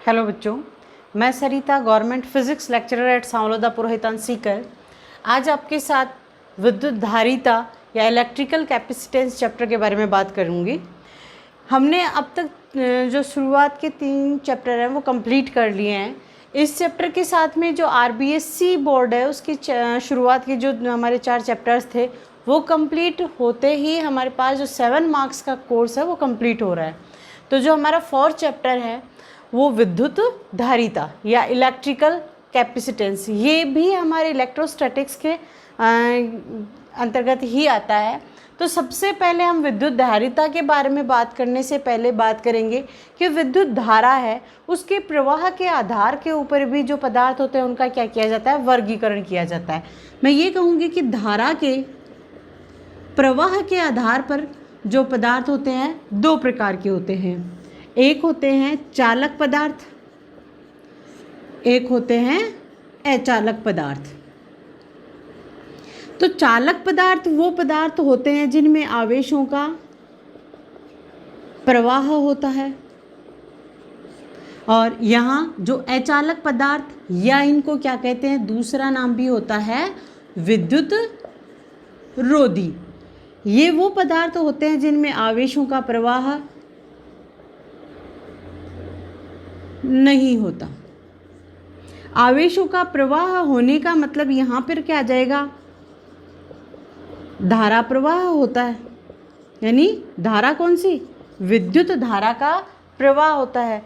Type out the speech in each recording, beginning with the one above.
Hello बच्चों, मैं Sarita government physics lecturer at Sanwloda Purohitan Sikar आज आपके साथ विद्युत धारिता या इलेक्ट्रिकल कैपेसिटेंस चैप्टर के बारे में बात करूंगी। हमने अब तक जो शुरुआत के 3 चैप्टर हैं वो कंप्लीट कर लिए हैं। इस चैप्टर के साथ में जो आरबीएससी बोर्ड है उसकी शुरुआत के जो हमारे 4 चैप्टर्स थे वो कंप्लीट होते ही हमारे पास जो 7 मार्क्स का कोर्स है वो कंप्लीट हो रहा है। तो जो हमारा 4th चैप्टर है वो विद्युत धारिता या इलेक्ट्रिकल कैपेसिटेंस, ये भी हमारे इलेक्ट्रोस्टैटिक्स के अंतर्गत ही आता है। तो सबसे पहले हम विद्युत धारिता के बारे में बात करने से पहले बात करेंगे कि विद्युत धारा है उसके प्रवाह के आधार के ऊपर भी जो पदार्थ होते हैं उनका क्या किया जाता है, वर्गीकरण किया जाता है। मैं ये कहूँगी कि धारा के प्रवाह के आधार पर जो पदार्थ होते हैं 2 प्रकार के होते हैं। एक होते हैं चालक पदार्थ, एक होते हैं अचालक पदार्थ। तो चालक पदार्थ वो पदार्थ होते हैं जिनमें आवेशों का प्रवाह होता है, और यहाँ जो अचालक पदार्थ या इनको क्या कहते हैं, दूसरा नाम भी होता है विद्युत रोधी। ये वो पदार्थ होते हैं जिनमें आवेशों का प्रवाह नहीं होता। आवेशों का प्रवाह होने का मतलब यहाँ पर क्या आ जाएगा, धारा प्रवाह होता है। यानी धारा कौन सी, विद्युत धारा का प्रवाह होता है।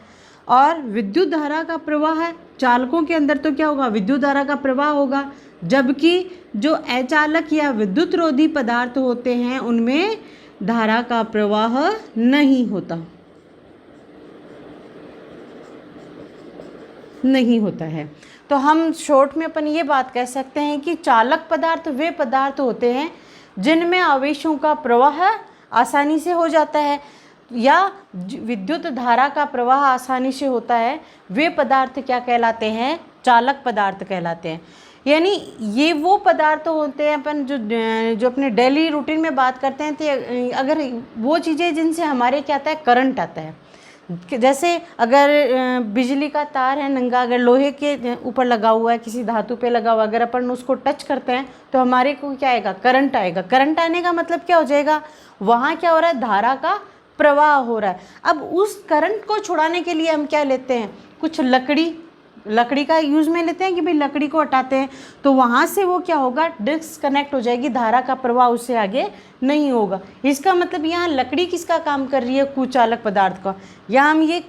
और विद्युत धारा का प्रवाह है चालकों के अंदर तो क्या होगा, विद्युत धारा का प्रवाह होगा, जबकि जो अचालक या विद्युत रोधी पदार्थ होते हैं उनमें धारा का प्रवाह नहीं होता है। तो हम शॉर्ट में अपन ये बात कह सकते हैं कि चालक पदार्थ वे पदार्थ होते हैं जिनमें आवेशों का प्रवाह आसानी से हो जाता है या विद्युत धारा का प्रवाह आसानी से होता है, वे पदार्थ क्या कहलाते हैं, चालक पदार्थ कहलाते हैं। यानी ये वो पदार्थ होते हैं अपन जो अपने डेली रूटीन में बात करते हैं। तो अगर वो चीज़ें जिनसे हमारे क्या आता है, करंट आता है। जैसे अगर बिजली का तार है नंगा, अगर लोहे के ऊपर लगा हुआ है, किसी धातु पे लगा हुआ, अगर अपन उसको टच करते हैं तो हमारे को क्या आएगा, करंट आएगा। करंट आने का मतलब क्या हो जाएगा, वहाँ क्या हो रहा है, धारा का प्रवाह हो रहा है। अब उस करंट को छुड़ाने के लिए हम क्या लेते हैं, कुछ लकड़ी का यूज़ में लेते हैं कि भाई लकड़ी को हटाते हैं तो वहाँ से वो क्या होगा, डिस्कनेक्ट हो जाएगी, धारा का प्रवाह उससे आगे नहीं होगा। इसका मतलब यहाँ लकड़ी किसका काम कर रही है, कुचालक पदार्थ का। या हम ये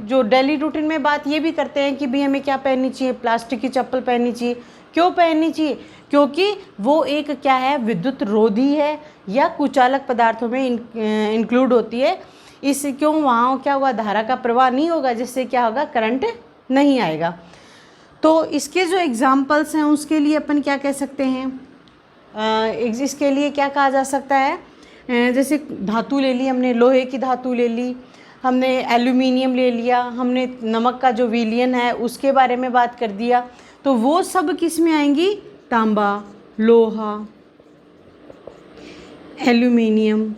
जो डेली रूटीन में बात ये भी करते हैं कि भाई हमें क्या पहननी चाहिए, प्लास्टिक की चप्पल पहननी चाहिए। क्यों पहननी चाहिए, क्योंकि वो एक क्या है, विद्युत रोधी है या कुचालक पदार्थों में इंक्लूड होती है। इस क्यों वहाँ क्या होगा, धारा का प्रवाह नहीं होगा, जिससे क्या होगा, करंट नहीं आएगा। तो इसके जो एग्जाम्पल्स हैं उसके लिए अपन क्या कह सकते हैं, इसके लिए क्या कहा जा सकता है, जैसे धातु ले ली हमने, लोहे की धातु ले ली हमने, एल्यूमिनियम ले लिया हमने, नमक का जो विलयन है उसके बारे में बात कर दिया। तो वो सब किस में आएंगी, तांबा, लोहा, एल्यूमिनियम,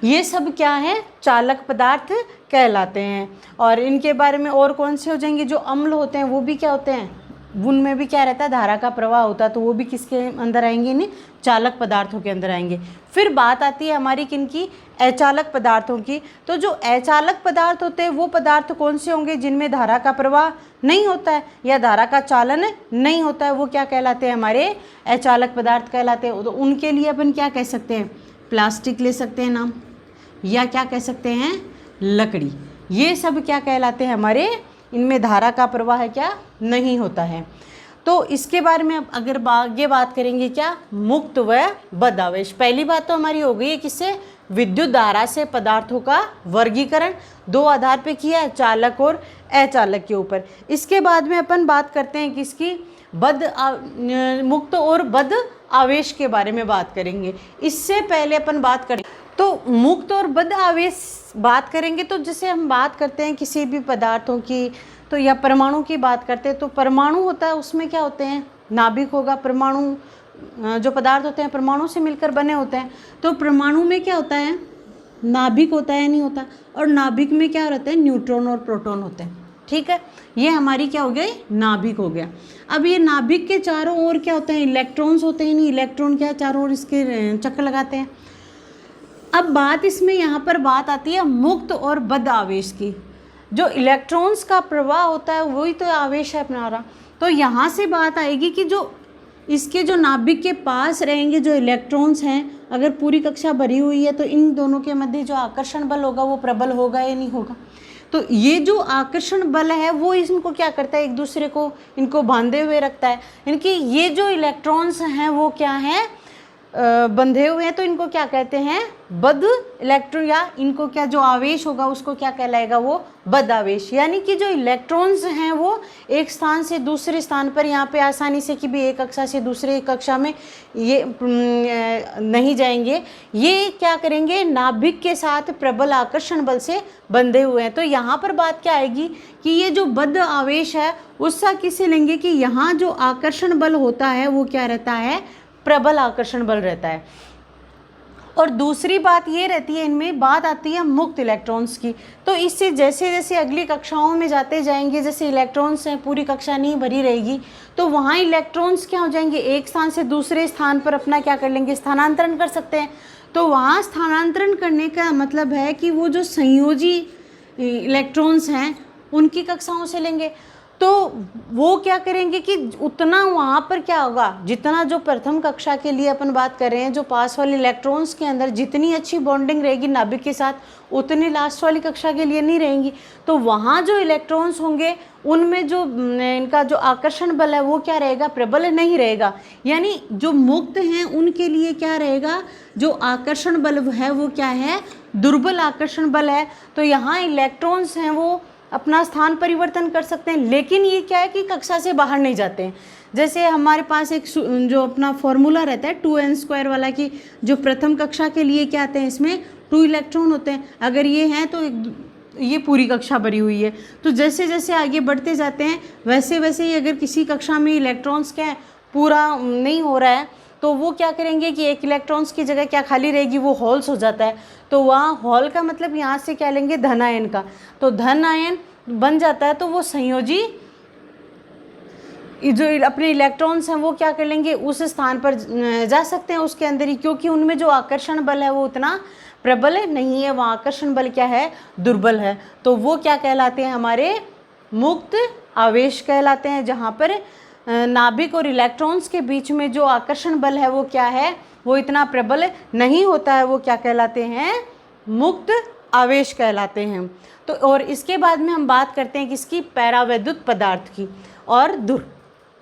ये सब क्या है, चालक पदार्थ कहलाते हैं। और इनके बारे में और कौन से हो जाएंगे, जो अम्ल होते हैं वो भी क्या होते हैं, उनमें भी क्या रहता है, धारा का प्रवाह होता है। तो वो भी किसके अंदर आएंगे, नहीं, चालक पदार्थों के अंदर आएंगे। फिर बात आती है हमारी किनकी, अचालक पदार्थों की। तो जो अचालक पदार्थ होते हैं वो पदार्थ कौन से होंगे, जिनमें धारा का प्रवाह नहीं होता है या धारा का चालन नहीं होता है, वो क्या कहलाते हैं, हमारे अचालक पदार्थ कहलाते हैं। तो उनके लिए अपन क्या कह सकते हैं, प्लास्टिक ले सकते हैं नाम, या क्या कह सकते हैं, लकड़ी। ये सब क्या कहलाते हैं, हमारे इनमें धारा का प्रवाह क्या नहीं होता है। तो इसके बारे में अगर आगे बात करेंगे, क्या, मुक्त व बद्ध आवेश। पहली बात तो हमारी हो गई है किससे, विद्युत धारा से पदार्थों का वर्गीकरण 2 आधार पे किया है, चालक और अचालक के ऊपर। इसके बाद में अपन बात करते हैं किसकी, मुक्त और बद्ध आवेश के बारे में बात करेंगे। इससे पहले अपन बात करें तो मुक्त और बद्ध आवेश बात करेंगे तो जैसे हम बात करते हैं किसी भी पदार्थों की, तो या परमाणु की बात करते हैं तो परमाणु होता है, उसमें क्या होते हैं, नाभिक होगा। परमाणु जो पदार्थ होते हैं परमाणु से मिलकर बने होते हैं। तो परमाणु में क्या होता है, नाभिक होता है, नहीं होता। और नाभिक में क्या रहता है, न्यूट्रॉन और प्रोटॉन होते हैं। ठीक है, ये हमारी क्या हो गई, नाभिक हो गया। अब ये नाभिक के चारों ओर क्या होते हैं, इलेक्ट्रॉन्स होते हैं। नहीं, इलेक्ट्रॉन क्या चारों ओर इसके चक्कर लगाते हैं। अब बात इसमें यहाँ पर बात आती है मुक्त और बद्ध आवेश की। जो इलेक्ट्रॉन्स का प्रवाह होता है वही तो आवेश है अपना रहा। तो यहाँ से बात आएगी कि जो इसके जो नाभिक के पास रहेंगे जो इलेक्ट्रॉन्स हैं, अगर पूरी कक्षा भरी हुई है तो इन दोनों के मध्य जो आकर्षण बल होगा वो प्रबल होगा या नहीं होगा। तो ये जो आकर्षण बल है वो इनको क्या करता है, एक दूसरे को इनको बांधे हुए रखता है। यानी कि ये जो इलेक्ट्रॉन्स हैं वो क्या हैं, बंधे हुए हैं। तो इनको क्या कहते हैं, बद्ध इलेक्ट्रॉन, या इनको क्या जो आवेश होगा उसको क्या कहलाएगा, वो बद्ध आवेश। यानी कि जो इलेक्ट्रॉन्स हैं वो एक स्थान से दूसरे स्थान पर यहाँ पे आसानी से कि भी एक कक्षा से दूसरे कक्षा में ये नहीं जाएंगे। ये क्या करेंगे, नाभिक के साथ प्रबल आकर्षण बल से बंधे हुए हैं। तो यहाँ पर बात क्या आएगी कि ये जो बद्ध आवेश है उसका किसे लेंगे कि यहाँ जो आकर्षण बल होता है वो क्या रहता है, प्रबल आकर्षण बल रहता है। और दूसरी बात ये रहती है, इनमें बात आती है मुक्त इलेक्ट्रॉन्स की। तो इससे जैसे जैसे अगली कक्षाओं में जाते जाएंगे, जैसे इलेक्ट्रॉन्स हैं पूरी कक्षा नहीं भरी रहेगी तो वहाँ इलेक्ट्रॉन्स क्या हो जाएंगे, एक स्थान से दूसरे स्थान पर अपना क्या कर लेंगे, स्थानांतरण कर सकते हैं। तो वहाँ स्थानांतरण करने का मतलब है कि वो जो संयोजी इलेक्ट्रॉन्स हैं उनकी कक्षाओं से लेंगे। तो वो क्या करेंगे कि उतना वहाँ पर क्या होगा, जितना जो प्रथम कक्षा के लिए अपन बात कर रहे हैं, जो पास वाले इलेक्ट्रॉन्स के अंदर जितनी अच्छी बॉन्डिंग रहेगी नाभिक के साथ, उतनी लास्ट वाली कक्षा के लिए नहीं रहेंगी। तो वहाँ जो इलेक्ट्रॉन्स होंगे उनमें जो इनका जो आकर्षण बल है वो क्या रहेगा, प्रबल नहीं रहेगा। यानी जो मुक्त हैं उनके लिए क्या रहेगा, जो आकर्षण बल है वो क्या है, दुर्बल आकर्षण बल है। तो यहाँ इलेक्ट्रॉन्स हैं वो अपना स्थान परिवर्तन कर सकते हैं, लेकिन ये क्या है कि कक्षा से बाहर नहीं जाते हैं। जैसे हमारे पास एक जो अपना फॉर्मूला रहता है 2n² वाला, कि जो प्रथम कक्षा के लिए क्या आते हैं, इसमें 2 इलेक्ट्रॉन होते हैं। अगर ये हैं तो ये पूरी कक्षा भरी हुई है। तो जैसे जैसे आगे बढ़ते जाते हैं वैसे वैसे ही अगर किसी कक्षा में इलेक्ट्रॉन्स क्या पूरा नहीं हो रहा है तो वो क्या करेंगे कि एक इलेक्ट्रॉन्स की जगह क्या खाली रहेगी, वो होल्स हो जाता है। तो वहाँ होल का मतलब यहाँ से क्या लेंगे, धन आयन का। तो धन आयन बन जाता है तो वो संयोजी जो अपने इलेक्ट्रॉन्स हैं वो क्या कर लेंगे, उस स्थान पर जा सकते हैं उसके अंदर ही, क्योंकि उनमें जो आकर्षण बल है वो उतना प्रबल नहीं है, वहाँ आकर्षण बल क्या है, दुर्बल है। तो वो क्या कहलाते हैं, हमारे मुक्त आवेश कहलाते हैं, जहाँ पर नाभिक और इलेक्ट्रॉन्स के बीच में जो आकर्षण बल है वो क्या है, वो इतना प्रबल नहीं होता है। वो क्या कहलाते हैं, मुक्त आवेश कहलाते हैं। तो और इसके बाद में हम बात करते हैं किसकी, परावैद्युत पदार्थ की और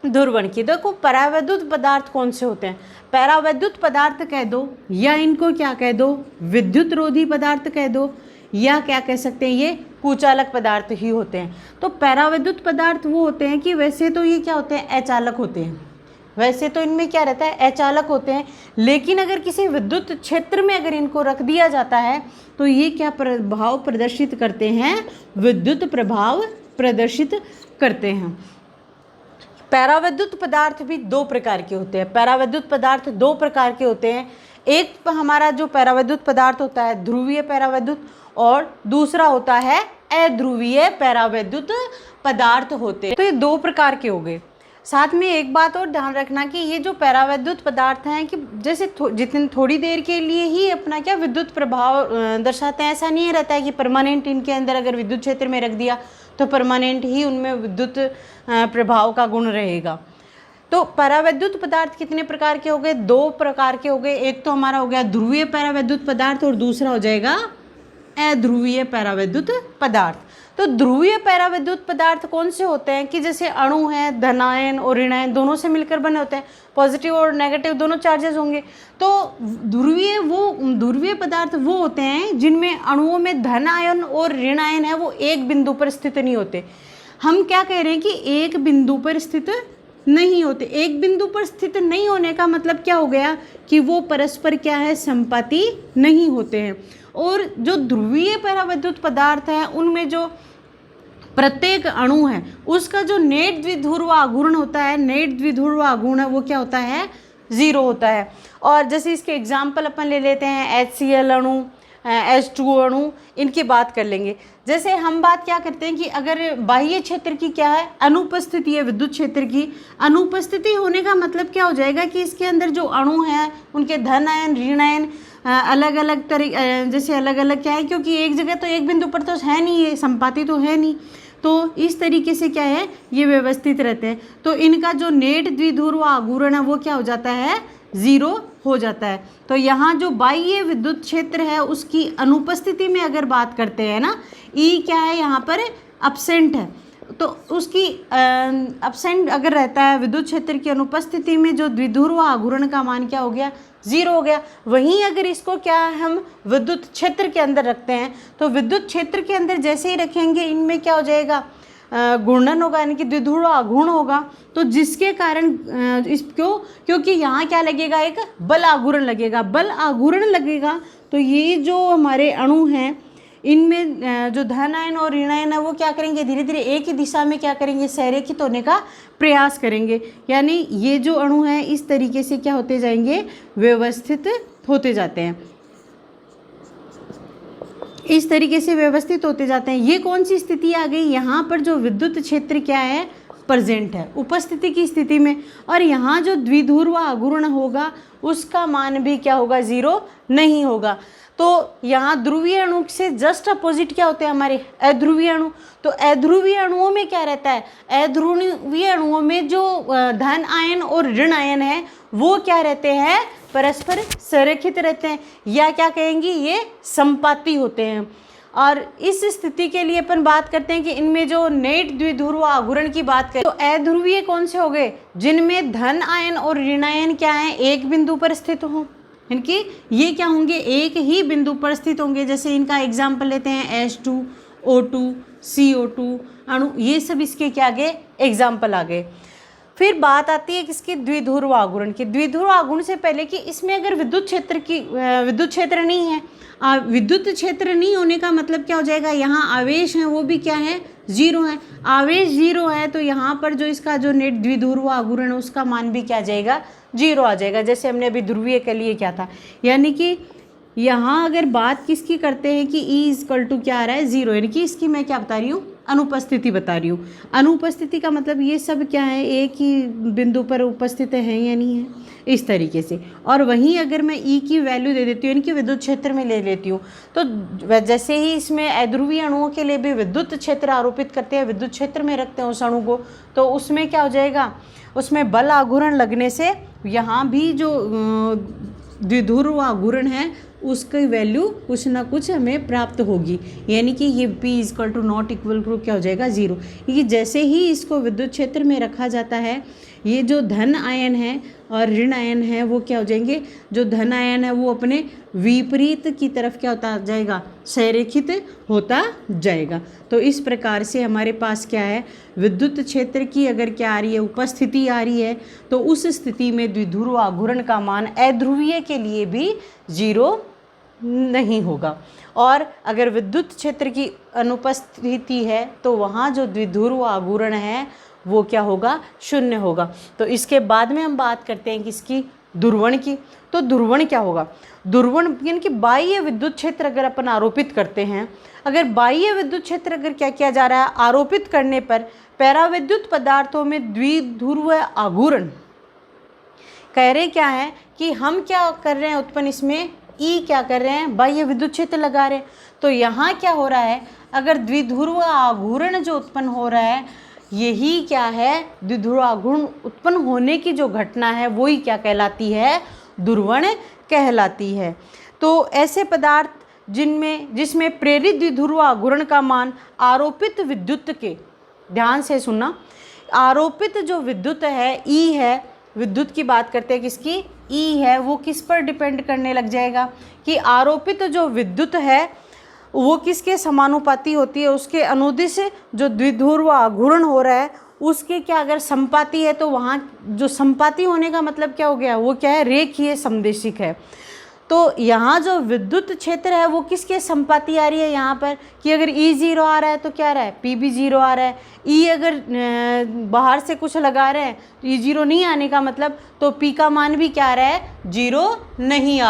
ध्रुवण की। देखो परावैद्युत पदार्थ कौन से होते हैं, परावैद्युत पदार्थ कह दो या इनको क्या कह दो, विद्युत रोधी पदार्थ कह दो, या क्या कह सकते हैं, ये कुचालक पदार्थ ही होते हैं। तो परावैद्युत पदार्थ वो होते हैं कि वैसे तो ये क्या होते हैं, अचालक होते हैं। वैसे तो इनमें क्या रहता है, अचालक होते हैं, लेकिन अगर किसी विद्युत क्षेत्र में अगर इनको रख दिया जाता है तो ये क्या प्रभाव प्रदर्शित करते हैं, विद्युत प्रभाव प्रदर्शित करते हैं। परावैद्युत पदार्थ भी 2 प्रकार के होते हैं। परावैद्युत पदार्थ 2 प्रकार के होते हैं। एक हमारा जो परावैद्युत पदार्थ होता है ध्रुवीय परावैद्युत, और दूसरा होता है अध्रुवीय परावैद्युत पदार्थ होते हैं। तो ये 2 प्रकार के हो गए। साथ में एक बात और ध्यान रखना कि ये जो परावैद्युत पदार्थ हैं कि जैसे जितनी थोड़ी देर के लिए ही अपना क्या विद्युत प्रभाव दर्शाते हैं, ऐसा नहीं रहता है कि परमानेंट इनके अंदर अगर विद्युत क्षेत्र में रख दिया तो परमानेंट ही उनमें विद्युत प्रभाव का गुण रहेगा। तो परावैद्युत पदार्थ कितने प्रकार के हो गए, 2 प्रकार के हो गए। एक तो हमारा हो गया ध्रुवीय परावैद्युत पदार्थ और दूसरा हो जाएगा अध्रुवीय परावैद्युत पदार्थ। तो ध्रुवीय परावैद्युत पदार्थ कौन से होते हैं कि जैसे अणु हैं, धनायन और ऋणायन दोनों से मिलकर बने होते हैं, पॉजिटिव और नेगेटिव दोनों चार्जेस होंगे। तो ध्रुवीय पदार्थ वो होते हैं जिनमें अणुओं में धन आयन और ऋण आयन है वो एक बिंदु पर स्थित नहीं होते। हम क्या कह रहे हैं कि एक बिंदु पर स्थित नहीं होते। एक बिंदु पर स्थित नहीं होने का मतलब क्या हो गया कि वो परस्पर क्या है, संपाती नहीं होते हैं। और जो ध्रुवीय परावैद्युत पदार्थ हैं उनमें जो प्रत्येक अणु है उसका जो नेट द्विध्रुव आघूर्ण होता है, नेट द्विध्रुव आघूर्ण है वो क्या होता है, 0 होता है। और जैसे इसके एग्जाम्पल अपन ले लेते हैं HCl अणु, H2O अणु, इनकी बात कर लेंगे। जैसे हम बात क्या करते हैं कि अगर बाह्य क्षेत्र की क्या है, अनुपस्थिति है विद्युत क्षेत्र की। अनुपस्थिति होने का मतलब क्या हो जाएगा कि इसके अंदर जो अणु हैं उनके धन आयन ऋण आयन अलग अलग जैसे अलग अलग क्या है, क्योंकि एक जगह तो एक बिंदु पर तो है नहीं, ये संपाति तो है नहीं, तो इस तरीके से क्या है ये व्यवस्थित रहते हैं। तो इनका जो नेट द्विध्रुव आघूर्ण है वो क्या हो जाता है, 0 हो जाता है। तो यहाँ जो बाह्य विद्युत क्षेत्र है उसकी अनुपस्थिति में अगर बात करते हैं ना, ई क्या है यहाँ पर अब्सेंट है, तो उसकी अब्सेंट अगर रहता है विद्युत क्षेत्र की अनुपस्थिति में, जो द्विध्रुव आघूर्ण का मान क्या हो गया, 0 हो गया। वहीं अगर इसको क्या हम विद्युत क्षेत्र के अंदर रखते हैं, तो विद्युत क्षेत्र के अंदर जैसे ही रखेंगे इनमें क्या हो जाएगा, घूर्णन होगा, यानी कि द्विध्रुव आघूर्ण होगा। तो जिसके कारण इसको, क्योंकि यहाँ क्या लगेगा, एक बल आघूर्ण लगेगा, बल आघूर्ण लगेगा, तो ये जो हमारे अणु हैं इनमें जो धन आयन और ऋण आयन है वो क्या करेंगे, धीरे धीरे एक ही दिशा में क्या करेंगे, संरेखित होने का प्रयास करेंगे। यानी ये जो अणु हैं इस तरीके से क्या होते जाएंगे, व्यवस्थित होते जाते हैं, इस तरीके से व्यवस्थित होते जाते हैं। ये कौन सी स्थिति आ गई, यहाँ पर जो विद्युत क्षेत्र क्या है, प्रेजेंट है उपस्थिति की स्थिति में, और यहाँ जो द्विध्रुव आघूर्ण होगा उसका मान भी क्या होगा, 0 नहीं होगा। तो यहाँ ध्रुवीय अणु से जस्ट अपोजिट क्या होते हैं हमारे अध्रुवीय अणु। तो अध्रुवीय अणुओं में क्या रहता है, अध्रुवीय अणुओं में जो धन आयन और ऋण आयन है वो क्या रहते हैं, परस्पर संरेखित रहते हैं, या क्या कहेंगे, ये संपाती होते हैं। और इस स्थिति के लिए अपन बात करते हैं कि इनमें जो नेट द्विध्रुव आघूर्ण की बात करें तो अध्रुवीय कौन से हो गए, जिनमें धन आयन और ऋण आयन क्या है, एक बिंदु पर स्थित हो, इनकी ये क्या होंगे, एक ही बिंदु पर स्थित होंगे। जैसे इनका एग्जाम्पल लेते हैं H2O2 CO2 अणु, ये सब इसके क्या आगे एग्जाम्पल आ गए। फिर बात आती है किसकी, द्विध्रुव आघूर्ण की। द्विध्रुव आघूर्ण से पहले कि इसमें अगर विद्युत क्षेत्र नहीं है, विद्युत क्षेत्र नहीं होने का मतलब क्या हो जाएगा, यहाँ आवेश हैं वो भी क्या है, 0 है। आवेश 0 है तो यहाँ पर जो इसका जो नेट द्विध्रुव आघूर्ण है उसका मान भी क्या आ जाएगा, 0 आ जाएगा। जैसे हमने अभी ध्रुवीय के लिए क्या था, यानी कि यहाँ अगर बात किसकी करते हैं कि E क्या आ रहा है, 0, यानी कि इसकी मैं क्या बता रही हूँ, अनुपस्थिति बता रही हूँ। अनुपस्थिति का मतलब ये सब क्या है, एक ही बिंदु पर उपस्थित है या नहीं है, इस तरीके से। और वहीं अगर मैं E की वैल्यू दे देती हूँ, इनकी विद्युत क्षेत्र में ले लेती हूँ, तो जैसे ही इसमें अध्रुवीय अणुओं के लिए भी विद्युत क्षेत्र आरोपित करते हैं, विद्युत क्षेत्र में रखते हैं उस अणु को, तो उसमें क्या हो जाएगा, उसमें बल आघूर्ण लगने से यहाँ भी जो द्विध्रुव आघूर्ण है उसकी वैल्यू कुछ ना कुछ हमें प्राप्त होगी, यानी कि ये P = क्या हो जाएगा, 0। क्योंकि जैसे ही इसको विद्युत क्षेत्र में रखा जाता है, ये जो धन आयन है और ऋण आयन है वो क्या हो जाएंगे, जो धन आयन है वो अपने विपरीत की तरफ क्या होता जाएगा, संरेखित होता जाएगा। तो इस प्रकार से हमारे पास क्या है, विद्युत क्षेत्र की अगर क्या आ रही है, उपस्थिति आ रही है, तो उस स्थिति में द्विध्रुव आघूर्ण का मान अध्रुवीय के लिए भी 0 नहीं होगा। और अगर विद्युत क्षेत्र की अनुपस्थिति है तो वहाँ जो द्विध्रुव आघूर्ण है वो क्या होगा, 0 होगा। तो इसके बाद में हम बात करते हैं किसकी, ध्रुवण की। तो ध्रुवण क्या होगा, ध्रुवण यानी कि बाह्य विद्युत क्षेत्र अगर अपन आरोपित करते हैं, अगर बाह्य विद्युत क्षेत्र अगर क्या किया जा रहा है, आरोपित करने पर पैराविद्युत पदार्थों में द्विध्रुव आघूर्ण, कह रहे क्या है कि हम क्या कर रहे हैं उत्पन्न, इसमें E क्या कर रहे हैं, बाह्य विद्युत क्षेत्र लगा रहे हैं। तो यहाँ क्या हो रहा है, अगर द्विध्रुव आघूर्ण जो उत्पन्न हो रहा है, यही क्या है, द्विध्रुव आघूर्ण उत्पन्न होने की जो घटना है वही क्या कहलाती है, ध्रुवण कहलाती है। तो ऐसे पदार्थ जिसमें प्रेरित द्विध्रुव आघूर्ण का मान आरोपित विद्युत के, ध्यान से सुनना, आरोपित जो विद्युत है E है, विद्युत की बात करते हैं किसकी, E है, वो किस पर डिपेंड करने लग जाएगा कि आरोपित जो विद्युत है वो किसके समानुपाती होती है, उसके अनुदिश जो द्विध्रुव आघूर्ण हो रहा है उसके क्या अगर संपाती है, तो वहाँ जो संपाती होने का मतलब क्या हो गया, वो क्या है, रेखीय समदेशिक है। तो यहाँ जो विद्युत क्षेत्र है वो किसके संपाती आ रही है, यहाँ पर कि अगर E 0 आ रहा है तो क्या आ रहा है, P भी 0 आ रहा है। E अगर बाहर से कुछ लगा रहे हैं तो E 0 नहीं आने का मतलब, तो P का मान भी क्या आ रहा है, 0 नहीं आ